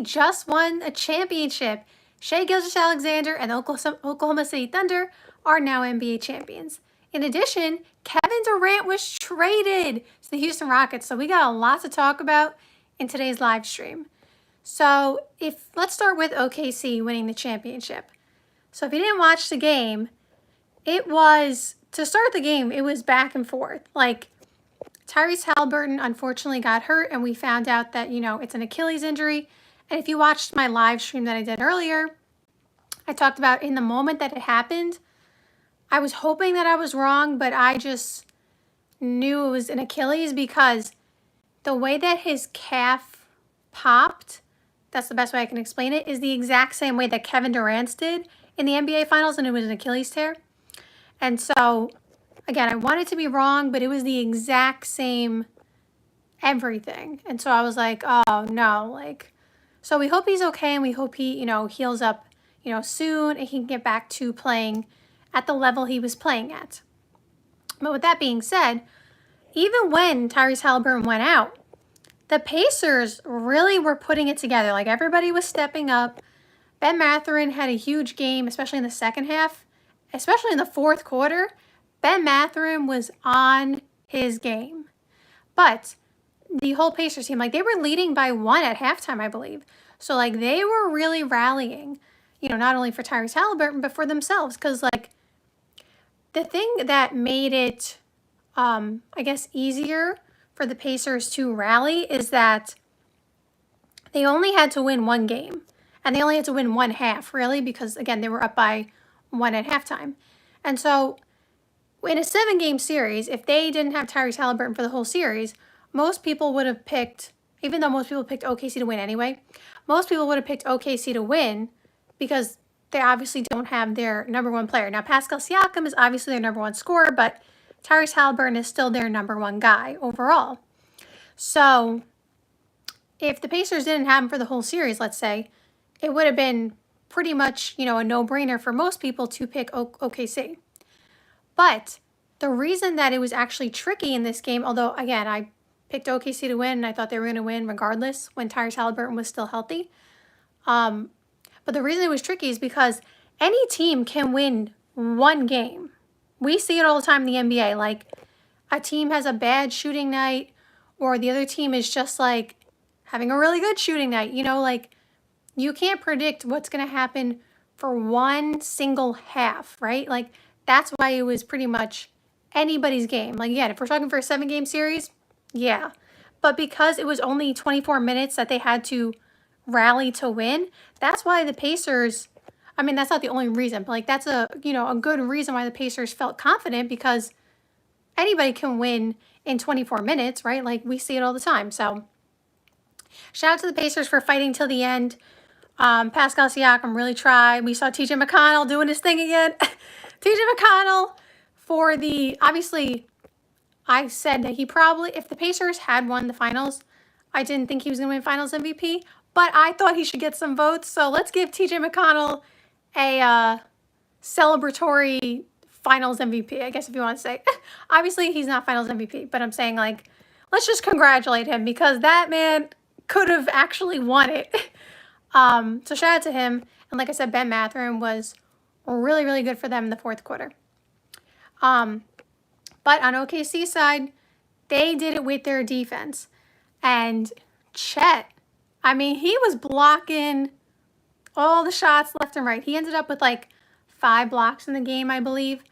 OKC just won a championship. Shai Gilgeous-Alexander and the Oklahoma City Thunder are now NBA champions. In addition, Kevin Durant was traded to the Houston Rockets, so we got a lot to talk about in today's live stream. So let's start with OKC winning the championship. So if you didn't watch the game, to start the game, it was back and forth. Like, Tyrese Haliburton unfortunately got hurt, and we found out that, it's an Achilles injury. And if you watched my live stream that I did earlier, I talked about in the moment that it happened, I was hoping that I was wrong, but I just knew it was an Achilles because the way that his calf popped, that's the best way I can explain it, is the exact same way that Kevin Durant's did in the NBA Finals, and it was an Achilles tear. And so, again, I wanted to be wrong, but it was the exact same everything. And so I was like, oh no, so we hope he's okay, and we hope he, heals up, soon, and he can get back to playing at the level he was playing at. But with that being said, even when Tyrese Haliburton went out, the Pacers really were putting it together. Like, everybody was stepping up. Ben Mathurin had a huge game, especially in the second half, especially in the fourth quarter. Ben Mathurin was on his game. But the whole Pacers team, they were leading by 1 at halftime, I believe. So, they were really rallying, not only for Tyrese Haliburton, but for themselves. Because, the thing that made it, I guess, easier for the Pacers to rally is that they only had to win one game. And they only had to win one half, really, because, again, they were up by 1 at halftime. And so, in a 7-game series, if they didn't have Tyrese Haliburton for the whole series, most people would have picked, even though most people picked OKC to win anyway, most people would have picked OKC to win because they obviously don't have their number one player. Now, Pascal Siakam is obviously their number one scorer, but Tyrese Haliburton is still their number one guy overall. So, if the Pacers didn't have him for the whole series, let's say, it would have been pretty much, a no-brainer for most people to pick OKC. But the reason that it was actually tricky in this game, although, again, I picked OKC to win, and I thought they were going to win regardless when Tyrese Haliburton was still healthy. But the reason it was tricky is because any team can win one game. We see it all the time in the NBA. A team has a bad shooting night, or the other team is just, having a really good shooting night. You can't predict what's going to happen for one single half, right? That's why it was pretty much anybody's game. Again, if we're talking for a 7-game series, yeah. But because it was only 24 minutes that they had to rally to win, that's why the Pacers, that's not the only reason, but that's a good reason why the Pacers felt confident, because anybody can win in 24 minutes, right? We see it all the time. So shout out to the Pacers for fighting till the end. Pascal Siakam really tried. We saw TJ McConnell doing his thing again. TJ McConnell obviously, I said that he probably, if the Pacers had won the finals, I didn't think he was going to win finals MVP, but I thought he should get some votes. So let's give TJ McConnell a celebratory finals MVP, I guess, if you want to say. Obviously, he's not finals MVP, but I'm saying, let's just congratulate him, because that man could have actually won it. So shout out to him. And like I said, Ben Mathurin was really, really good for them in the fourth quarter. But on OKC side, they did it with their defense. And Chet, he was blocking all the shots left and right. He ended up with 5 blocks in the game, I believe.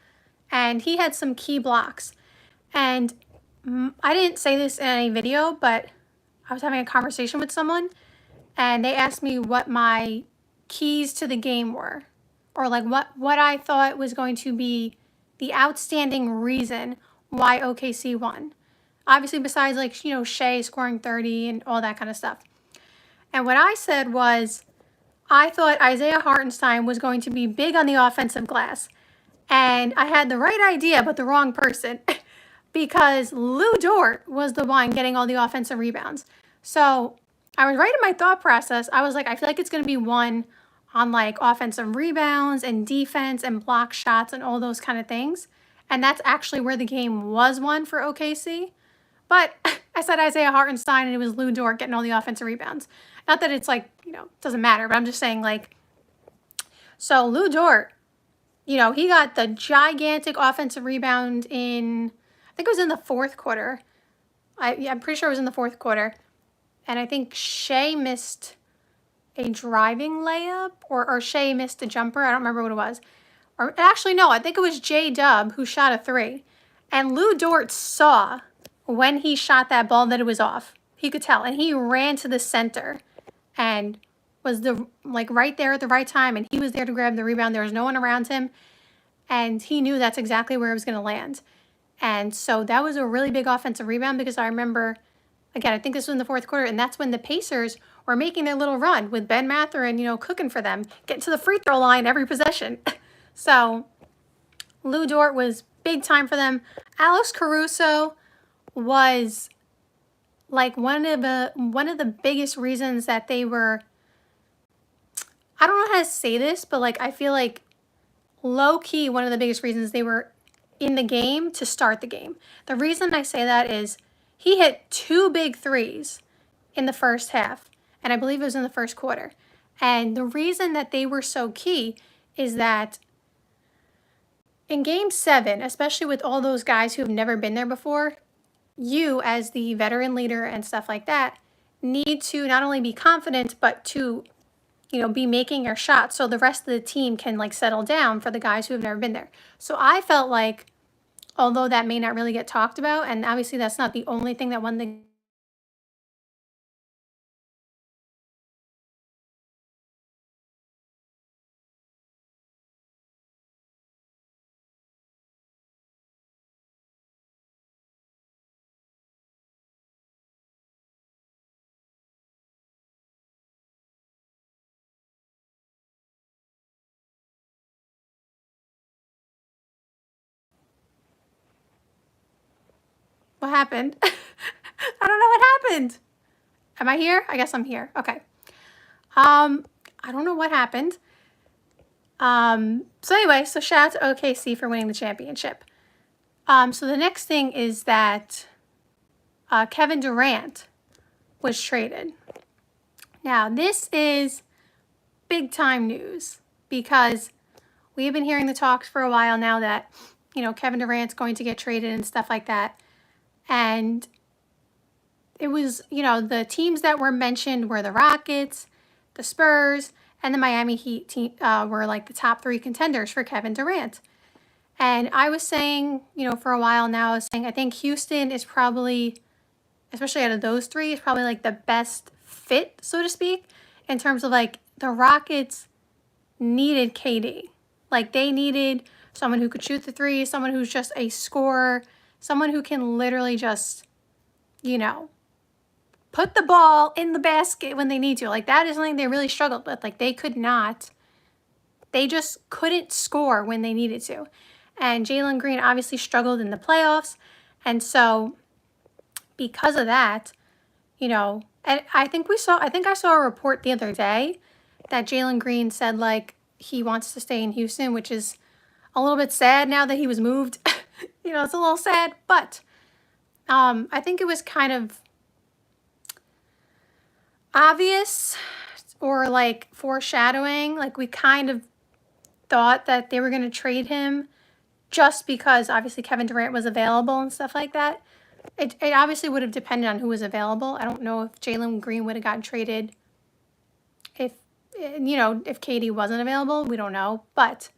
And he had some key blocks. And I didn't say this in any video, but I was having a conversation with someone, and they asked me what my keys to the game were, or what I thought was going to be the outstanding reason why OKC won. Obviously, besides Shai scoring 30 and all that kind of stuff. And what I said was, I thought Isaiah Hartenstein was going to be big on the offensive glass. And I had the right idea, but the wrong person. Because Lou Dort was the one getting all the offensive rebounds. So I was right in my thought process. I was I feel like it's going to be one on offensive rebounds and defense and block shots and all those kind of things. And that's actually where the game was won for OKC. But I said Isaiah Hartenstein, and it was Lou Dort getting all the offensive rebounds. Not that it's like, doesn't matter, but I'm just saying, like, so Lou Dort, he got the gigantic offensive rebound in, I think it was in the fourth quarter. I'm pretty sure it was in the fourth quarter. And I think Shea missed a driving layup, or Shea missed a jumper. I don't remember what it was. Or actually, no, I think it was J-Dub who shot a three. And Lou Dort saw when he shot that ball that it was off. He could tell. And he ran to the center and was right there at the right time. And he was there to grab the rebound. There was no one around him. And he knew that's exactly where it was going to land. And so that was a really big offensive rebound, because I remember, again, I think this was in the fourth quarter, and that's when the Pacers were making their little run with Ben Mathurin, cooking for them, getting to the free throw line every possession. So Lou Dort was big time for them. Alex Caruso was like one of the biggest reasons that they were, I don't know how to say this, but like I feel like low key one of the biggest reasons they were in the game to start the game. The reason I say that is he hit 2 big threes in the first half, and I believe it was in the first quarter. And the reason that they were so key is that in Game 7, especially with all those guys who have never been there before, you as the veteran leader and stuff like that need to not only be confident, but to, be making your shots so the rest of the team can like settle down for the guys who have never been there. So I felt like, although that may not really get talked about, and obviously that's not the only thing that won the What happened? I don't know what happened. Am I here? I guess I'm here. Okay. I don't know what happened. So anyway, so shout out to OKC for winning the championship. So the next thing is that Kevin Durant was traded. Now, this is big time news, because we've been hearing the talks for a while now that, Kevin Durant's going to get traded and stuff like that. And it was, the teams that were mentioned were the Rockets, the Spurs, and the Miami Heat team were like the top 3 contenders for Kevin Durant. And I was saying, for a while now, I think Houston is probably, especially out of those 3, is probably like the best fit, so to speak, in terms of like the Rockets needed KD. Like they needed someone who could shoot the 3, someone who's just a scorer, someone who can literally just, put the ball in the basket when they need to. Like that is something they really struggled with. Like they just couldn't score when they needed to. And Jalen Green obviously struggled in the playoffs. And so because of that, and I think I saw a report the other day that Jalen Green said like he wants to stay in Houston, which is a little bit sad now that he was moved. It's a little sad, but I think it was kind of obvious, or like foreshadowing. Like we kind of thought that they were going to trade him just because obviously Kevin Durant was available and stuff like that. It obviously would have depended on who was available. I don't know if Jalen Green would have gotten traded if KD wasn't available. We don't know. But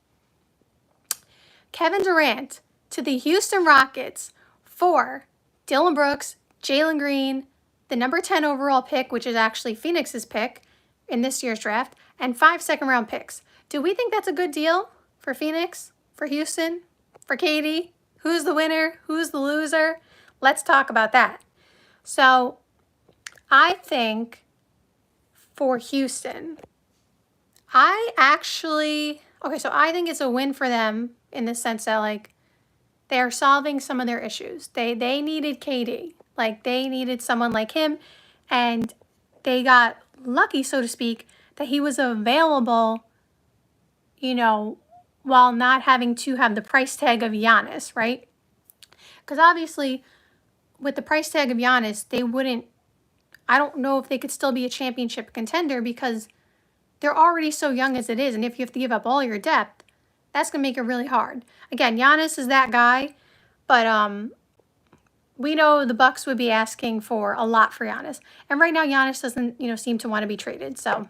Kevin Durant to the Houston Rockets for Dillon Brooks, Jalen Green, the number 10 overall pick, which is actually Phoenix's pick in this year's draft, and 5 second-round picks. Do we think that's a good deal for Phoenix, for Houston, for KD? Who's the winner? Who's the loser? Let's talk about that. So I think for Houston, I think it's a win for them in the sense that like they're solving some of their issues. They needed KD. Like they needed someone like him, and they got lucky, so to speak, that he was available, while not having to have the price tag of Giannis, right? Because obviously with the price tag of Giannis, they wouldn't, I don't know if they could still be a championship contender because they're already so young as it is. And if you have to give up all your depth, that's going to make it really hard. Again, Giannis is that guy, but we know the Bucks would be asking for a lot for Giannis. And right now, Giannis doesn't, seem to want to be traded. So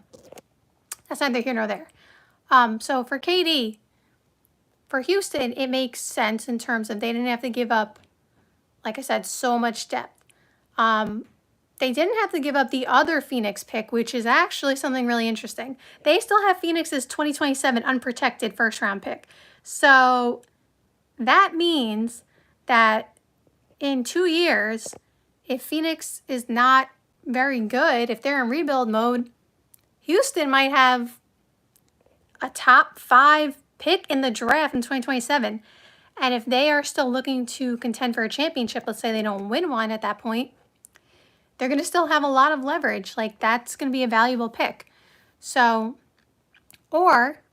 that's neither here nor there. So for KD, for Houston, it makes sense in terms of they didn't have to give up, like I said, so much depth. They didn't have to give up the other Phoenix pick, which is actually something really interesting. They still have Phoenix's 2027 unprotected first-round pick. So that means that in 2 years, if Phoenix is not very good, if they're in rebuild mode, Houston might have a top 5 pick in the draft in 2027. And if they are still looking to contend for a championship, let's say they don't win one at that point, they're going to still have a lot of leverage. Like, that's going to be a valuable pick. So, or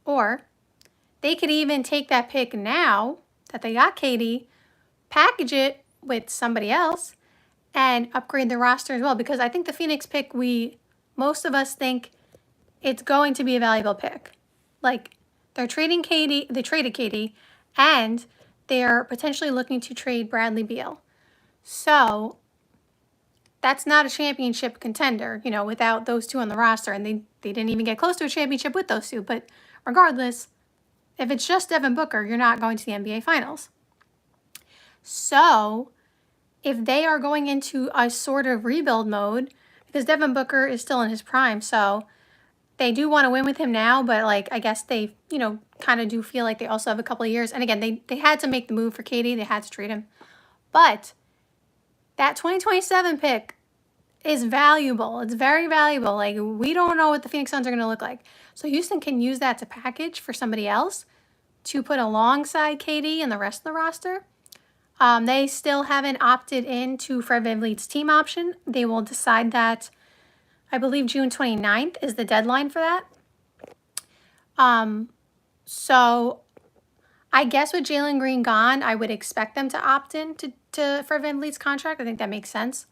they could even take that pick now that they got KD, package it with somebody else, and upgrade the roster as well. Because I think the Phoenix pick, most of us think it's going to be a valuable pick. Like, they're trading KD, they traded KD, and they're potentially looking to trade Bradley Beal. So that's not a championship contender, without those two on the roster. And they didn't even get close to a championship with those two. But regardless, if it's just Devin Booker, you're not going to the NBA Finals. So if they are going into a sort of rebuild mode, because Devin Booker is still in his prime, so they do want to win with him now, but I guess they, kind of do feel like they also have a couple of years. And again, they had to make the move for KD. They had to trade him. But that 2027 pick is valuable. It's very valuable. Like, we don't know what the Phoenix Suns are going to look like. So Houston can use that to package for somebody else to put alongside KD and the rest of the roster. They still haven't opted in to Fred VanVleet's team option. They will decide that, I believe June 29th is the deadline for that. So I guess with Jalen Green gone, I would expect them to opt in to Fred VanVleet's contract. I think that makes sense.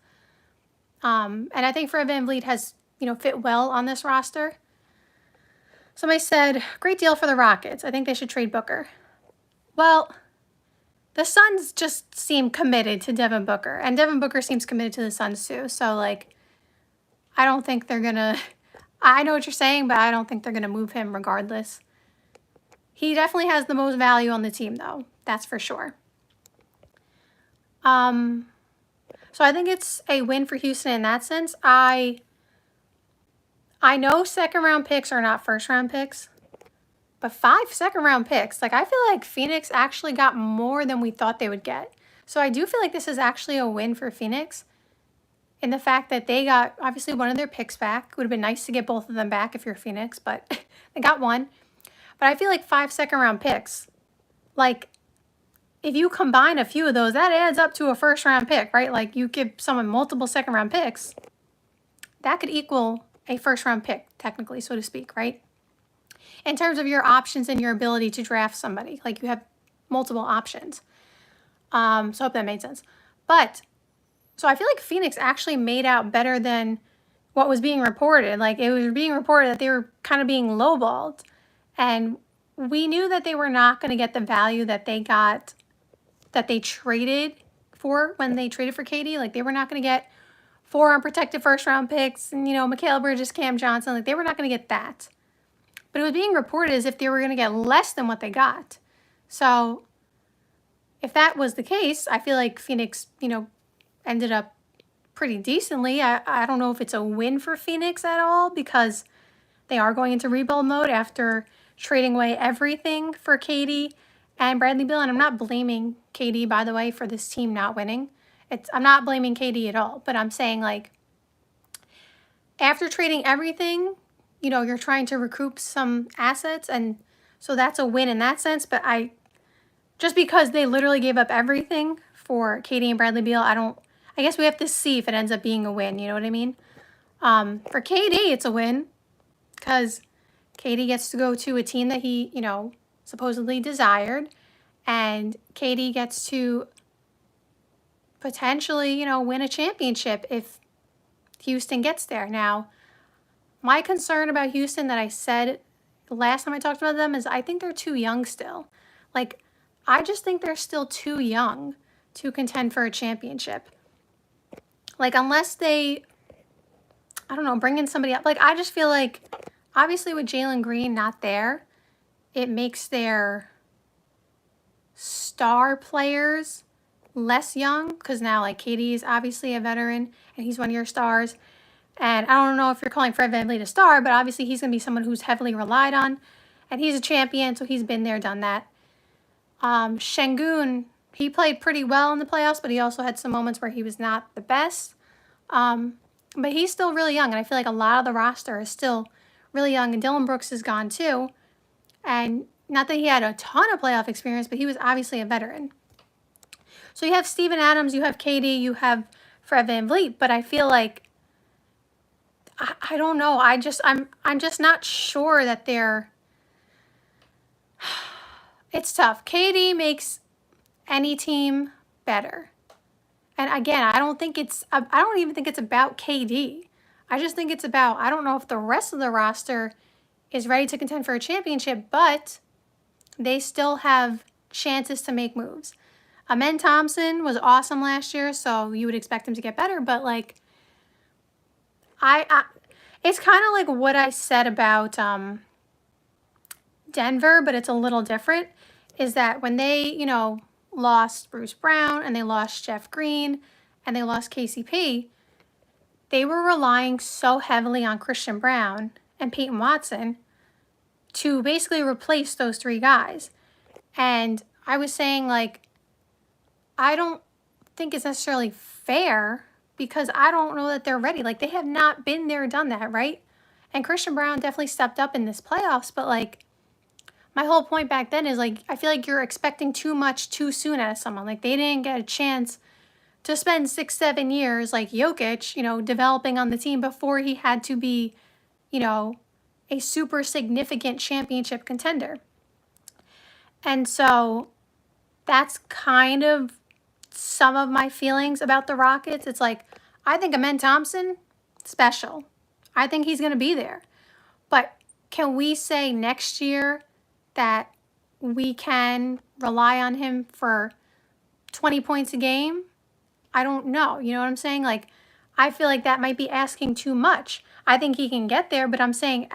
And I think Fred VanVleet has, fit well on this roster. Somebody said, great deal for the Rockets. I think they should trade Booker. Well, the Suns just seem committed to Devin Booker. And Devin Booker seems committed to the Suns too. So, I don't think they're going to... I know what you're saying, but I don't think they're going to move him regardless. He definitely has the most value on the team, though. That's for sure. So I think it's a win for Houston in that sense. I know second-round picks are not first-round picks, but 5 second-round picks. I feel like Phoenix actually got more than we thought they would get. So I do feel like this is actually a win for Phoenix in the fact that they got, obviously, one of their picks back. It would have been nice to get both of them back if you're Phoenix, but they got one. But I feel like 5 second-round picks, if you combine a few of those, that adds up to a first-round pick, right? You give someone multiple second-round picks, that could equal a first-round pick, technically, so to speak, right? In terms of your options and your ability to draft somebody, you have multiple options. So I hope that made sense. But, so I feel like Phoenix actually made out better than what was being reported. It was being reported that they were kind of being lowballed. And we knew that they were not going to get the value that they got, that they traded for when they traded for KD. They were not going to get 4 unprotected first-round picks and, Mikal Bridges, Cam Johnson. They were not going to get that. But it was being reported as if they were going to get less than what they got. So if that was the case, I feel like Phoenix, ended up pretty decently. I don't know if it's a win for Phoenix at all because they are going into rebuild mode after trading away everything for KD and Bradley Beal. And I'm not blaming KD, by the way, for this team not winning. I'm not blaming KD at all, but I'm saying after trading everything, you're trying to recoup some assets, and so that's a win in that sense. But just because they literally gave up everything for KD and Bradley Beal, I guess we have to see if it ends up being a win, you know what I mean? For KD, it's a win because KD gets to go to a team that he, supposedly desired, and KD gets to potentially, win a championship if Houston gets there. Now, my concern about Houston that I said last time I talked about them is I think they're too young still. Like, I just think they're still too young to contend for a championship. Like, unless they, I don't know, bring in somebody up. Like, I just feel like, obviously with Jalen Green not there, it makes their star players less young, because now, like, KD is obviously a veteran, and he's one of your stars. And I don't know if you're calling Fred VanVleet a star, but obviously he's going to be someone who's heavily relied on. And he's a champion, so he's been there, done that. Şengün, he played pretty well in the playoffs, but he also had some moments where he was not the best. But he's still really young, and I feel like a lot of the roster is still really young. And Dylan Brooks is gone too. And not that he had a ton of playoff experience, but he was obviously a veteran. So you have Steven Adams, you have KD, you have Fred VanVleet, but I feel like I don't know. I'm just not sure that they're. It's tough. KD makes any team better, and again, I don't even think it's about KD. I just think it's about, I don't know if the rest of the roster is ready to contend for a championship, but they still have chances to make moves. Amen Thompson was awesome last year, so you would expect him to get better, but like. It's kind of like what I said about Denver, but it's a little different, is that when they, lost Bruce Brown and they lost Jeff Green and they lost KCP, they were relying so heavily on Christian Brown and Peyton Watson to basically replace those three guys. And I was saying, like, I don't think it's necessarily fair, because I don't know that they're ready. Like, they have not been there, done that, right? And Christian Brown definitely stepped up in this playoffs, but, like, my whole point back then is, like, I feel like you're expecting too much too soon out of someone. Like, they didn't get a chance to spend 6-7 years, like Jokic, developing on the team before he had to be, a super significant championship contender. And so that's kind of some of my feelings about the Rockets. It's like, I think Amen Thompson, special. I think he's going to be there. But can we say next year that we can rely on him for 20 points a game? I don't know. You know what I'm saying? Like, I feel like that might be asking too much. I think he can get there, but I'm saying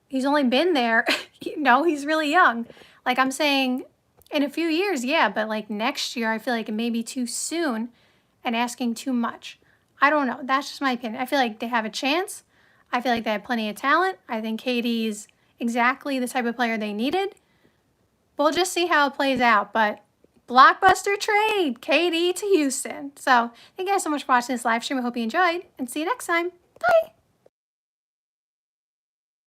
he's only been there, he's really young. Like, I'm saying in a few years, yeah, but like next year, I feel like it may be too soon and asking too much. I don't know. That's just my opinion. I feel like they have a chance. I feel like they have plenty of talent. I think KD's exactly the type of player they needed. We'll just see how it plays out. But blockbuster trade, KD to Houston. So thank you guys so much for watching this live stream. I hope you enjoyed, and see you next time. Bye.